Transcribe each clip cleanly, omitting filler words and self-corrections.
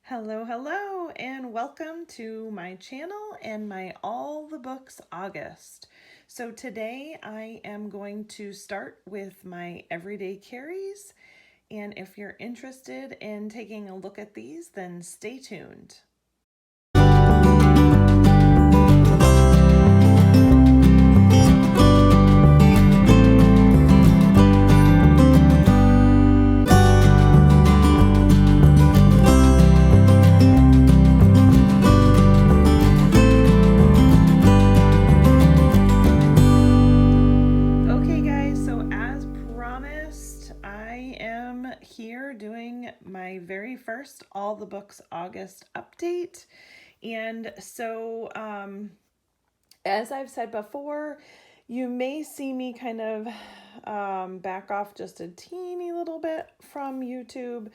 Hello, and welcome to my channel and my All the Books August. So today I am going to start with my everyday carries, and if you're interested in taking a look at these, then stay tuned. Here doing my very first All the Books August update. And so, as I've said before, you may see me kind of back off just a teeny little bit from YouTube,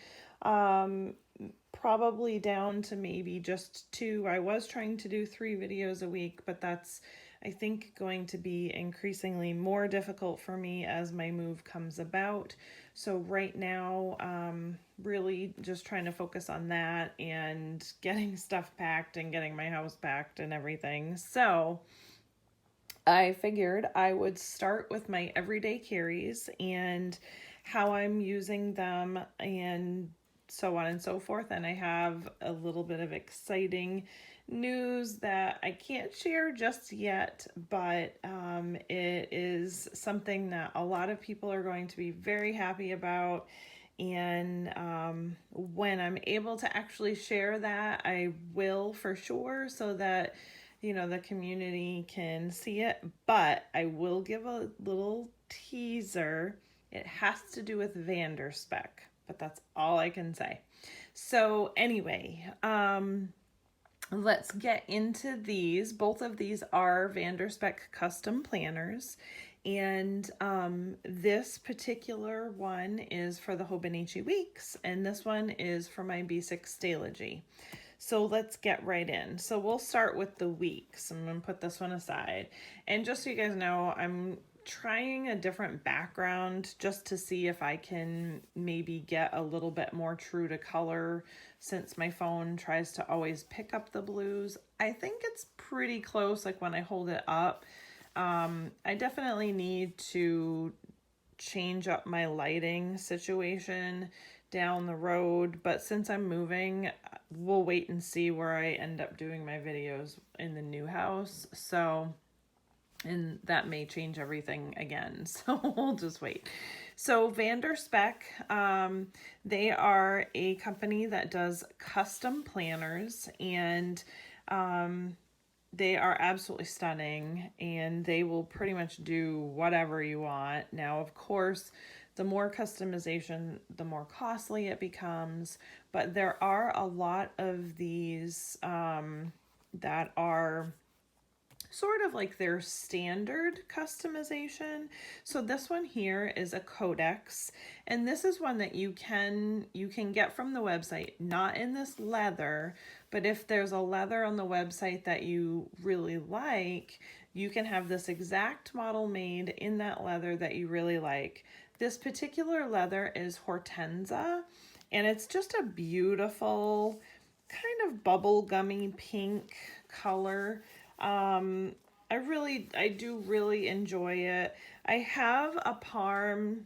probably down to maybe just 2. I was trying to do 3 videos a week, but that's, I think, going to be increasingly more difficult for me as my move comes about. So right now, really just trying to focus on that and getting stuff packed and getting my house packed and everything. So I figured I would start with my everyday carries and how I'm using them and so on and so forth. And I have a little bit of exciting news that I can't share just yet, but it is something that a lot of people are going to be very happy about. And when I'm able to actually share that, I will for sure, so that the community can see it. But I will give a little teaser. It has to do with Vander Spec, but that's all I can say. So anyway, let's get into these. Both of these are Vander Spec custom planners. And this particular one is for the Hobonichi weeks, and this one is for my B6 Stalogy. So let's get right in. So we'll start with the weeks. I'm going to put this one aside. And just so you guys know, I'm trying a different background just to see if I can maybe get a little bit more true to color, since my phone tries to always pick up the blues. I think it's pretty close, like when I hold it up. I definitely need to change up my lighting situation down the road, but since I'm moving, we'll wait and see where I end up doing my videos in the new house. So, and that may change everything again, so we'll just wait. So Vander Spec, they are a company that does custom planners, and they are absolutely stunning, and they will pretty much do whatever you want. Now, of course, the more customization, the more costly it becomes, but there are a lot of these that are sort of like their standard customization. So this one here is a Codex, and this is one that you can get from the website, not in this leather, but if there's a leather on the website that you really like, you can have this exact model made in that leather that you really like. This particular leather is Hortensia, and it's just a beautiful kind of bubblegummy pink color. I do really enjoy it. I have a parm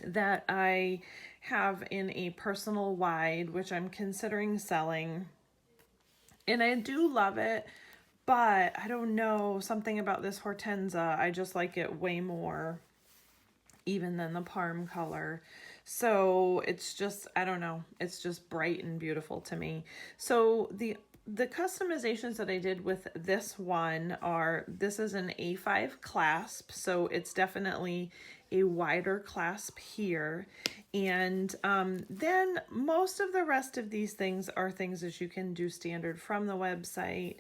that I have in a personal wide, which I'm considering selling, and I do love it, but I don't know, something about this Hortensia, I just like it way more even than the parm color. So it's just, I don't know, it's just bright and beautiful to me. So the customizations that I did with this one are, this is an A5 clasp, so it's definitely a wider clasp here. And then most of the rest of these things are things that you can do standard from the website.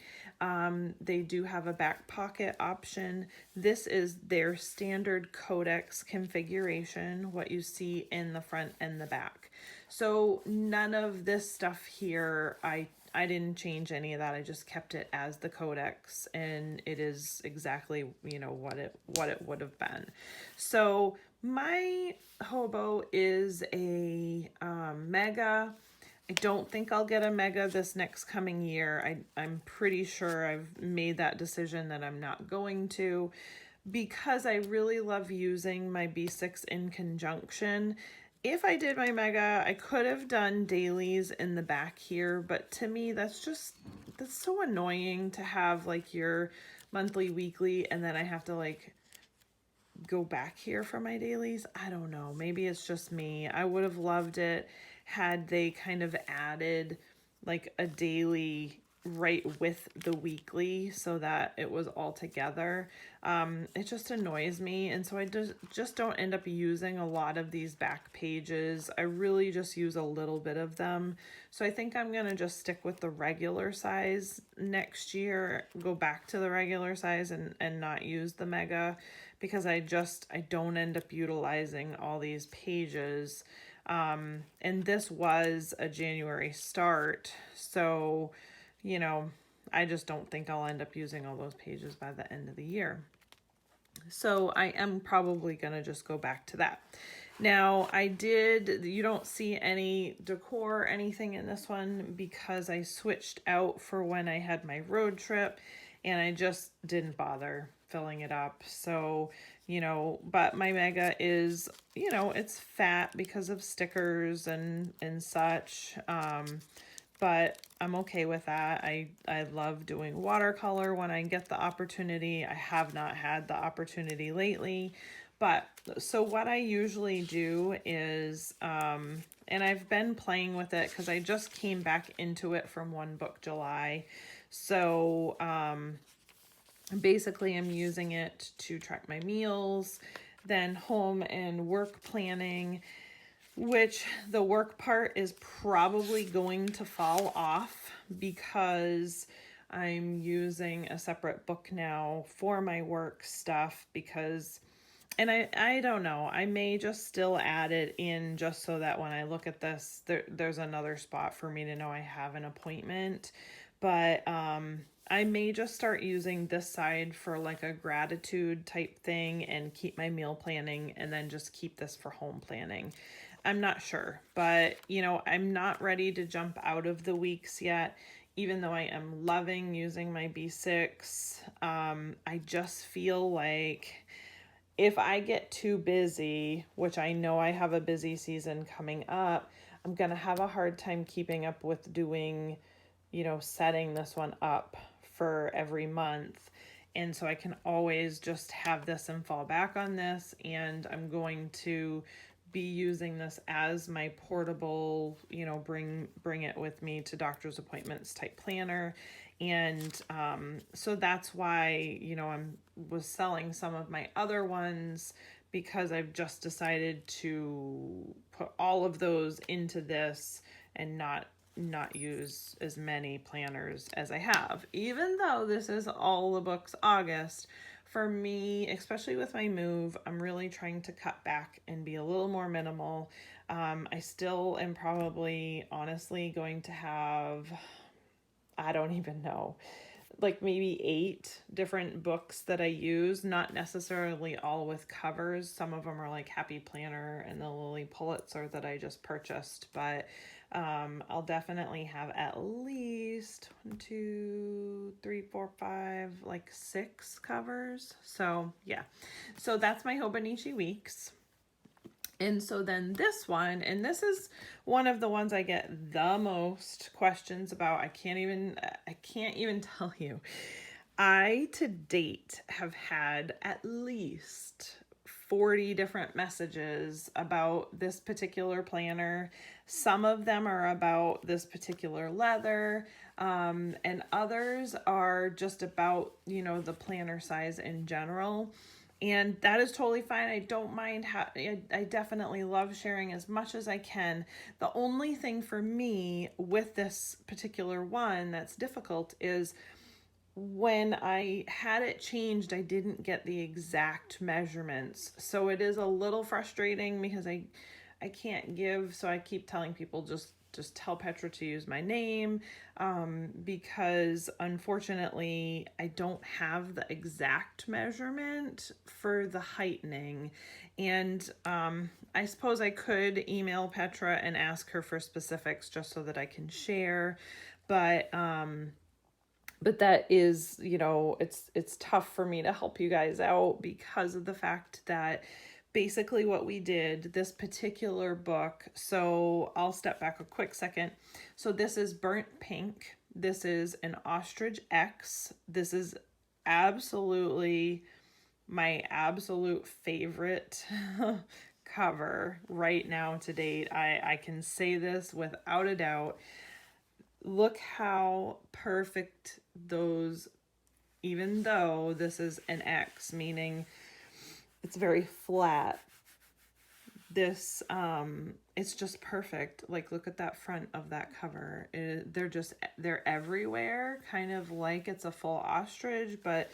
They do have a back pocket option. This is their standard Codex configuration, what you see in the front and the back. So none of this stuff here, I didn't change any of that. I just kept it as the Codex, and it is exactly, what it would have been. So my hobo is a Mega. I don't think I'll get a mega this next coming year. I'm pretty sure I've made that decision that I'm not going to, because I really love using my B6 in conjunction. If I did my mega, I could have done dailies in the back here, but to me, that's so annoying to have like your monthly, weekly, and then I have to like go back here for my dailies. I don't know. Maybe it's just me. I would have loved it had they kind of added like a daily right with the weekly so that it was all together. It just annoys me, and so I just don't end up using a lot of these back pages. I really just use a little bit of them. So I think I'm gonna just stick with the regular size next year, go back to the regular size and not use the mega, because I don't end up utilizing all these pages. And this was a January start, so, you know, I just don't think I'll end up using all those pages by the end of the year. So I am probably going to just go back to that. Now, you don't see any decor or anything in this one because I switched out for when I had my road trip, and I just didn't bother filling it up. So, but my mega is, it's fat because of stickers and such. But I'm okay with that. I love doing watercolor when I get the opportunity. I have not had the opportunity lately. But so what I usually do is, and I've been playing with it because I just came back into it from One Book July. So basically I'm using it to track my meals, then home and work planning, which the work part is probably going to fall off because I'm using a separate book now for my work stuff and I don't know, I may just still add it in just so that when I look at this, there's another spot for me to know I have an appointment. But I may just start using this side for like a gratitude type thing and keep my meal planning, and then just keep this for home planning. I'm not sure, but I'm not ready to jump out of the weeks yet, even though I am loving using my B6. I just feel like if I get too busy, which I know I have a busy season coming up, I'm going to have a hard time keeping up with doing, setting this one up for every month. And so I can always just have this and fall back on this. And I'm going to be using this as my portable, bring it with me to doctor's appointments type planner. And so that's why, was selling some of my other ones, because I've just decided to put all of those into this and not use as many planners as I have. Even though this is all the books August, for me, especially with my move, I'm really trying to cut back and be a little more minimal. I still am probably honestly going to have, I don't even know, like maybe 8 different books that I use, not necessarily all with covers. Some of them are like Happy Planner and the Lily Pulitzer that I just purchased, but I'll definitely have at least 1, 2, 3, 4, 5, like 6 covers. So yeah, so that's my Hobonichi Weeks. And so then this one, and this is one of the ones I get the most questions about. I can't even tell you. I to date have had at least 40 different messages about this particular planner. Some of them are about this particular leather, and others are just about, the planner size in general. And that is totally fine. I don't mind. I definitely love sharing as much as I can. The only thing for me with this particular one that's difficult is when I had it changed, I didn't get the exact measurements. So it is a little frustrating because I can't give, so I keep telling people just just tell Petra to use my name, because unfortunately I don't have the exact measurement for the heightening. And I suppose I could email Petra and ask her for specifics just so that I can share, but that is, you know, it's tough for me to help you guys out because of the fact that basically what we did, this particular book, so I'll step back a quick second. So this is burnt pink. This is an ostrich X. This is absolutely my absolute favorite cover right now to date. I can say this without a doubt. Look how perfect those, even though this is an X, meaning it's very flat, this it's just perfect. Like, look at that front of that cover. They're everywhere, kind of like it's a full ostrich, but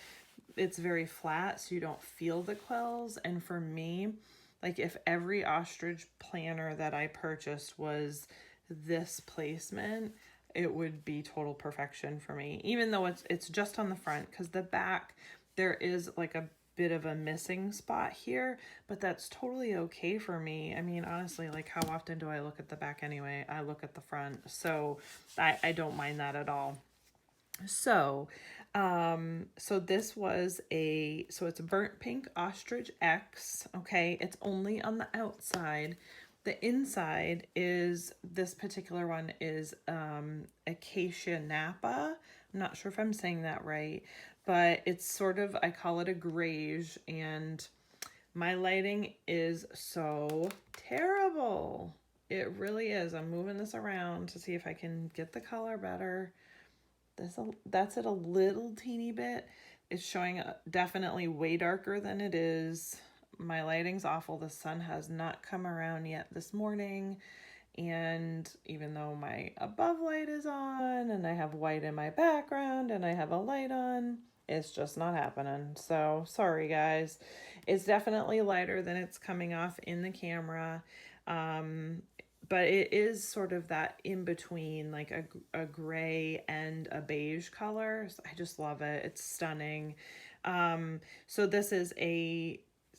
it's very flat, so you don't feel the quills. And for me, like, if every ostrich planner that I purchased was this placement, it would be total perfection for me, even though it's just on the front, because the back, there is like a bit of a missing spot here, but that's totally okay for me. I mean, honestly, like, how often do I look at the back anyway? I look at the front, so I don't mind that at all. So this was so it's a burnt pink ostrich X. Okay, it's only on the outside. The inside is, this particular one is Acacia Napa. I'm not sure if I'm saying that right, but it's sort of, I call it a grayish, and my lighting is so terrible. It really is. I'm moving this around to see if I can get the color better. That's it a little teeny bit. It's showing definitely way darker than it is. My lighting's awful. The sun has not come around yet this morning. And even though my above light is on and I have white in my background and I have a light on, it's just not happening. So sorry guys. It's definitely lighter than it's coming off in the camera. But it is sort of that in between, like a gray and a beige color. So I just love it. It's stunning. So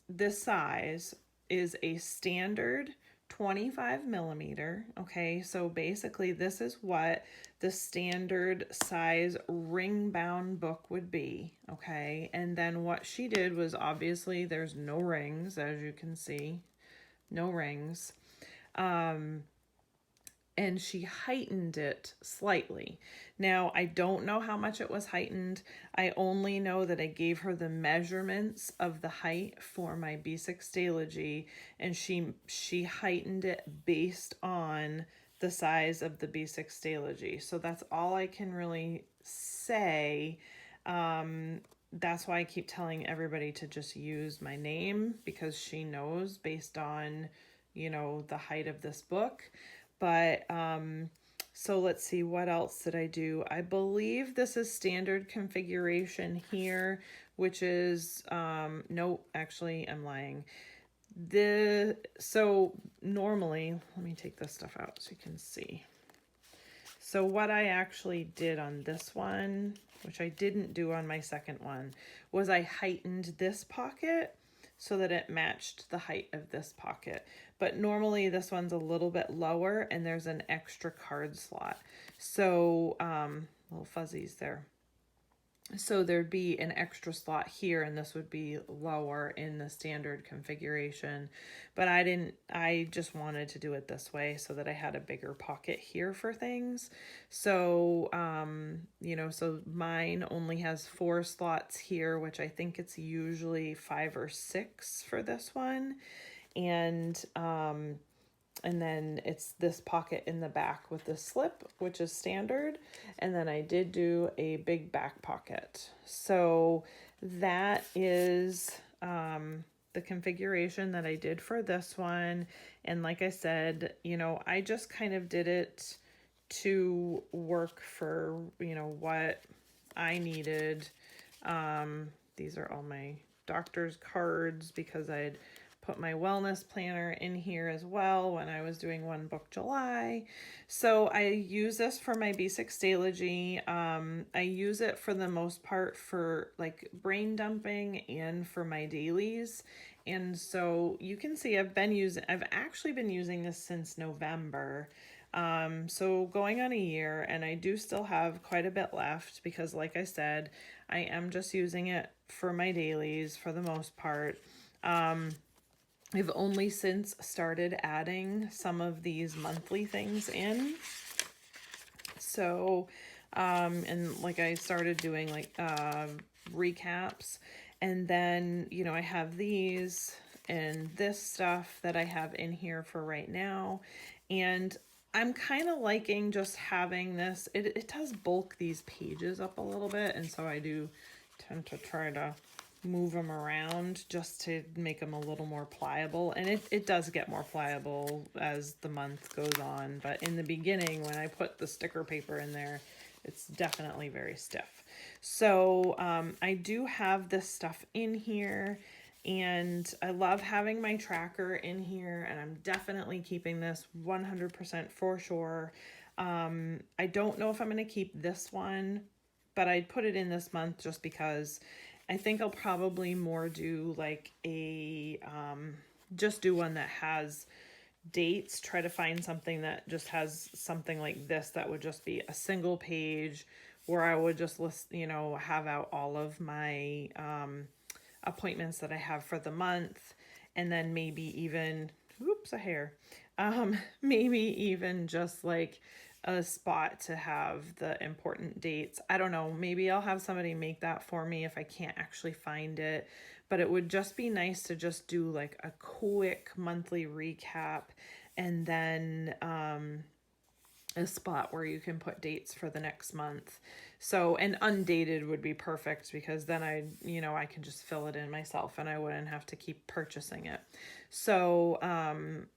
this size is a standard 25 millimeter. Okay, so basically this is what the standard size ring bound book would be. Okay, and then what she did was, obviously there's no rings, as you can see, no rings. And she heightened it slightly. Now, I don't know how much it was heightened. I only know that I gave her the measurements of the height for my B6 Stalogy, and she heightened it based on the size of the B6 Stalogy. So that's all I can really say. That's why I keep telling everybody to just use my name, because she knows based on, you know, the height of this book. But so let's see, what else did I do? I believe this is standard configuration here, which is no, actually I'm lying. So normally, let me take this stuff out so you can see. So what I actually did on this one, which I didn't do on my second one, was I heightened this pocket so that it matched the height of this pocket. But normally this one's a little bit lower and there's an extra card slot. So, little fuzzies there. So there'd be an extra slot here, and this would be lower in the standard configuration. But I just wanted to do it this way so that I had a bigger pocket here for things. So, you know, so mine only has 4 slots here, which I think it's usually 5 or 6 for this one. And then it's this pocket in the back with the slip, which is standard. And then I did do a big back pocket. So that is the configuration that I did for this one. And like I said, you know, I just kind of did it to work for, you know, what I needed. These are all my doctor's cards because I'd put my wellness planner in here as well when I was doing One Book July. So I use this for my basic stalogy. I use it for the most part for like brain dumping and for my dailies. And so you can see I've actually been using this since November. So going on a year, and I do still have quite a bit left because like I said, I am just using it for my dailies for the most part. I've only since started adding some of these monthly things in. So, and like I started doing like recaps, and then, you know, I have these and this stuff that I have in here for right now. And I'm kind of liking just having this. It does bulk these pages up a little bit, and so I do tend to try to move them around just to make them a little more pliable. And it does get more pliable as the month goes on. But in the beginning, when I put the sticker paper in there, it's definitely very stiff. So I do have this stuff in here, and I love having my tracker in here, and I'm definitely keeping this 100% for sure. I don't know if I'm going to keep this one, but I put it in this month just because I think I'll probably more do like a, just do one that has dates, try to find something that just has something like this that would just be a single page where I would just list, you know, have out all of my appointments that I have for the month, and then maybe even, oops, a hair, maybe even just like a spot to have the important dates. I don't know, maybe I'll have somebody make that for me if I can't actually find it, but it would just be nice to just do like a quick monthly recap, and then a spot where you can put dates for the next month. So, and undated would be perfect because then I can just fill it in myself and I wouldn't have to keep purchasing it. So,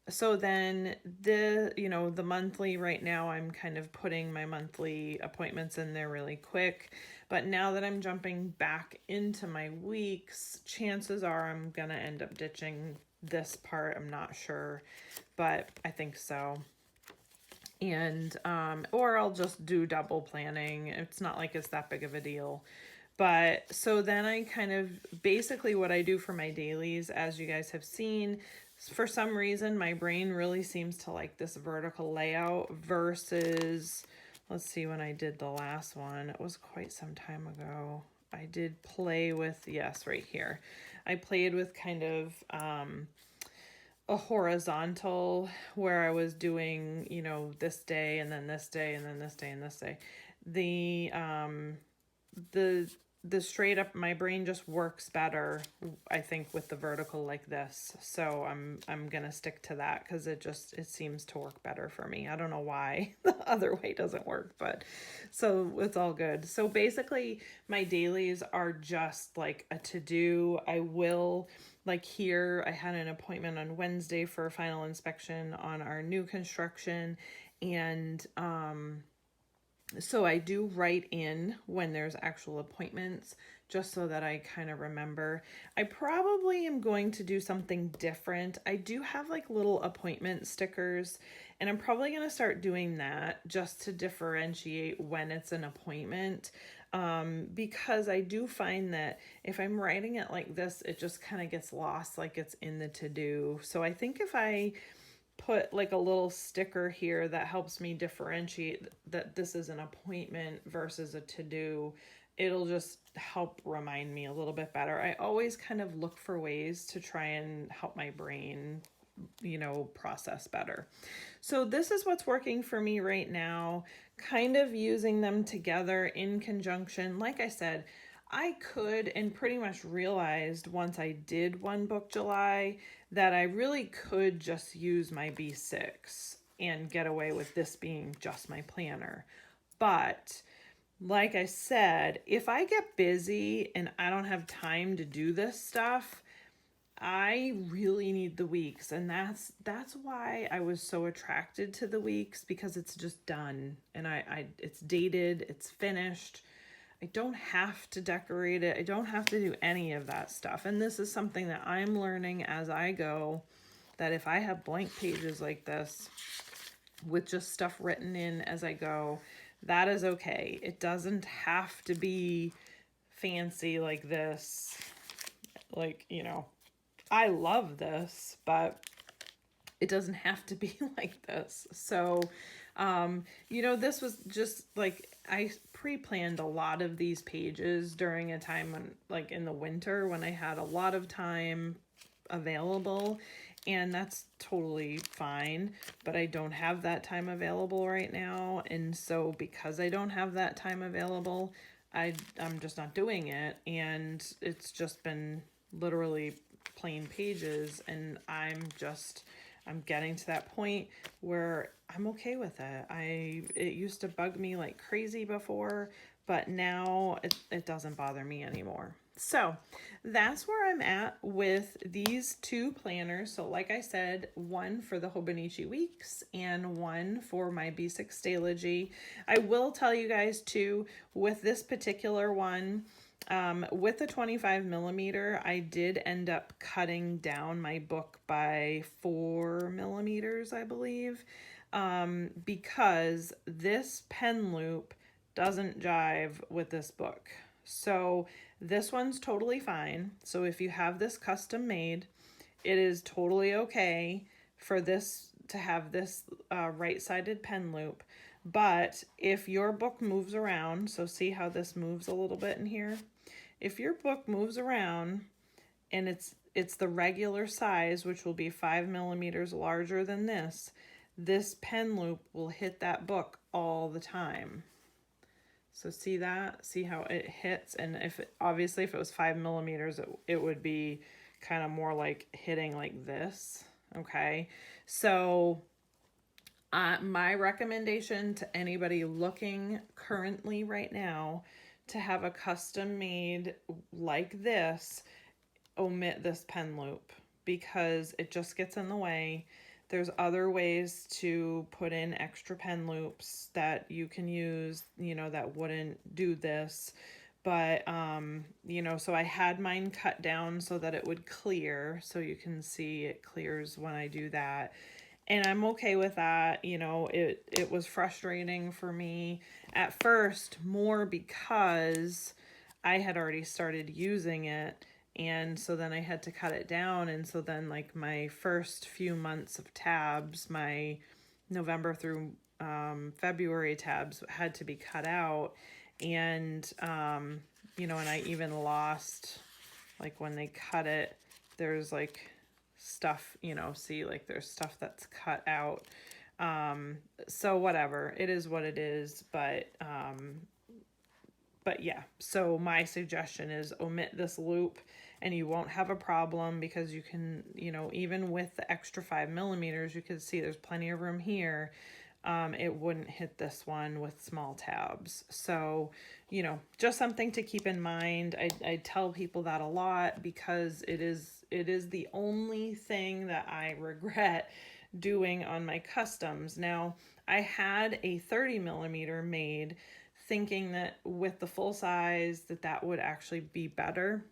so then the monthly right now, I'm kind of putting my monthly appointments in there really quick. But now that I'm jumping back into my weeks, chances are I'm going to end up ditching this part. I'm not sure, but I think so. And or I'll just do double planning. It's not like it's that big of a deal. But so then I kind of basically what I do for my dailies, as you guys have seen, for some reason my brain really seems to like this vertical layout versus, let's see, when I did the last one, it was quite some time ago. I did play with, yes, right here, I played with kind of a horizontal where I was doing, you know, this day and then this day and then this day and this day. The straight up, my brain just works better, I think, with the vertical like this. So I'm gonna stick to that because it seems to work better for me. I don't know why the other way doesn't work, but so it's all good. So basically my dailies are just like a to-do. I will, like here, I had an appointment on Wednesday for a final inspection on our new construction, and so I do write in when there's actual appointments just so that I kind of remember. I probably am going to do something different. I do have like little appointment stickers, and I'm probably going to start doing that just to differentiate when it's an appointment. Because I do find that if I'm writing it like this, it just kind of gets lost like it's in the to-do. So I think if I put like a little sticker here that helps me differentiate that this is an appointment versus a to-do, it'll just help remind me a little bit better. I always kind of look for ways to try and help my brain, you know, process better. So this is what's working for me right now, kind of using them together in conjunction. Like I said, I could, and pretty much realized once I did One Book July, that I really could just use my B6 and get away with this being just my planner. But like I said, if I get busy and I don't have time to do this stuff, I really need the weeks, and that's why I was so attracted to the weeks, because it's just done, and I it's dated, it's finished. I don't have to decorate it. I don't have to do any of that stuff. And this is something that I'm learning as I go, that if I have blank pages like this with just stuff written in as I go, that is okay. It doesn't have to be fancy like this. Like, you know, I love this, but it doesn't have to be like this. So, you know, this was just like, I pre-planned a lot of these pages during a time when, like in the winter, when I had a lot of time available, and that's totally fine, but I don't have that time available right now. And so because I don't have that time available, I'm just not doing it. And it's just been literally plain pages, and I'm getting to that point where I'm okay with it. It used to bug me like crazy before, but now it doesn't bother me anymore. So that's where I'm at with these two planners. So like I said, one for the Hobonichi Weeks and one for my B6 Stalogy. I will tell you guys too, with this particular one, with the 25 millimeter, I did end up cutting down my book by 4 millimeters, I believe, because this pen loop doesn't jive with this book. So this one's totally fine. So if you have this custom made, it is totally okay for this to have this right-sided pen loop. But if your book moves around, so see how this moves a little bit in here? If your book moves around and it's the regular size, which will be 5 millimeters larger than this pen loop will hit that book all the time. So see that? See how it hits? And obviously if it was 5 millimeters, it would be kind of more like hitting like this. Okay. So my recommendation to anybody looking currently right now to have a custom made like this, omit this pen loop because it just gets in the way. There's other ways to put in extra pen loops that you can use, you know, that wouldn't do this. But, you know, so I had mine cut down so that it would clear. So you can see it clears when I do that. And I'm okay with that. You know, it was frustrating for me at first, more because I had already started using it. And so then I had to cut it down. And so then like my first few months of tabs, my November through February tabs had to be cut out. And, you know, and I even lost, like when they cut it, there's like stuff, you know, see, like there's stuff that's cut out. So whatever, it is what it is. But yeah, so my suggestion is omit this loop and you won't have a problem because you can, you know, even with the extra 5 millimeters, you can see there's plenty of room here. It wouldn't hit this one with small tabs. So, you know, just something to keep in mind. I tell people that a lot because it is the only thing that I regret doing on my customs. Now, I had a 30 millimeter made thinking that with the full size that would actually be better.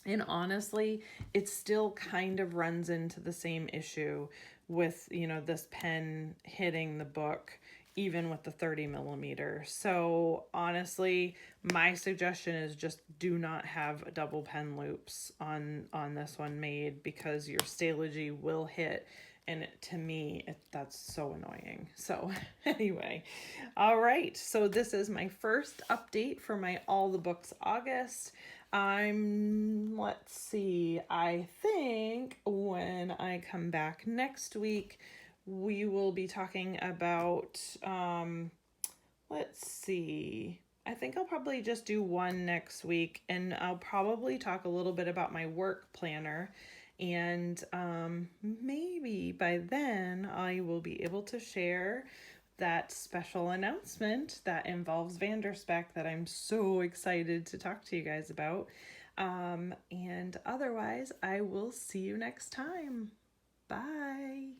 And honestly, it still kind of runs into the same issue with, you know, this pen hitting the book, even with the 30 millimeter. So honestly, my suggestion is just do not have double pen loops on this one made because your Stalogy will hit. And to me, that's so annoying. So anyway, all right. So this is my first update for my All the Books August. Let's see, I think when I come back next week, we will be talking about, let's see, I think I'll probably just do one next week, and I'll probably talk a little bit about my work planner. And maybe by then I will be able to share that special announcement that involves Vander Spec that I'm so excited to talk to you guys about. And otherwise, I will see you next time. Bye.